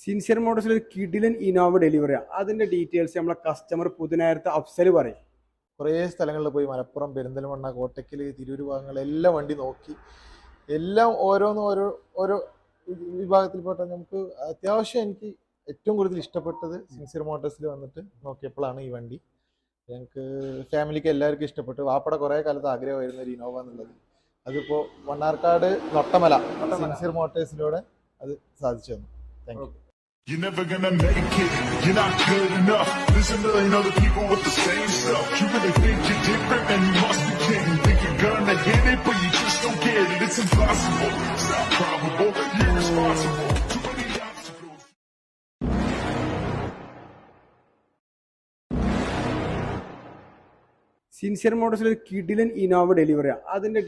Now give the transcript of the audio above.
Sincere മോട്ടോഴ്സിൽ ഒരു കിഡിലൻ ഇനോവ ഡെലിവറിയാണ്. അതിന്റെ ഡീറ്റെയിൽസ് നമ്മളെ കസ്റ്റമർ പുതുനായരത്തെ അഫ്സൽ പറയും. കുറേ സ്ഥലങ്ങളിൽ പോയി മലപ്പുറം, പെരിന്തൽമണ്ണ, കോട്ടക്കൽ, തിരൂർ ഭാഗങ്ങളെല്ലാം വണ്ടി നോക്കി. എല്ലാം ഓരോന്നും ഓരോ വിഭാഗത്തിൽപ്പെട്ട നമുക്ക് അത്യാവശ്യം എനിക്ക് ഏറ്റവും കൂടുതൽ ഇഷ്ടപ്പെട്ടത് സിൻസിയർ മോട്ടോഴ്സിൽ വന്നിട്ട് നോക്കിയപ്പോഴാണ് ഈ വണ്ടി. ഞങ്ങൾക്ക് ഫാമിലിക്ക് എല്ലാവർക്കും ഇഷ്ടപ്പെട്ടു. വാപ്പയുടെ കുറേ കാലത്ത് ആഗ്രഹമായിരുന്നു ഒരു ഇനോവ എന്നുള്ളത്. അതിപ്പോൾ മണ്ണാർക്കാട് നൊട്ടമല സിൻസിയർ മോട്ടോഴ്സിലൂടെ അത് സാധിച്ചു തന്നു. Thank you. You're never gonna make it, you're not good enough. There's a million other people with the same stuff. You really think you're different, man, you must be kidding. Think you're gonna get it, but you just don't get it. It's impossible, it's not probable, you're irresponsible. Too many obstacles. Sincere മോട്ടോഴ്സിൽ ഒരു കിഡിലൻ Innova ഡെലിവറിയാണ്. അതിന്റെ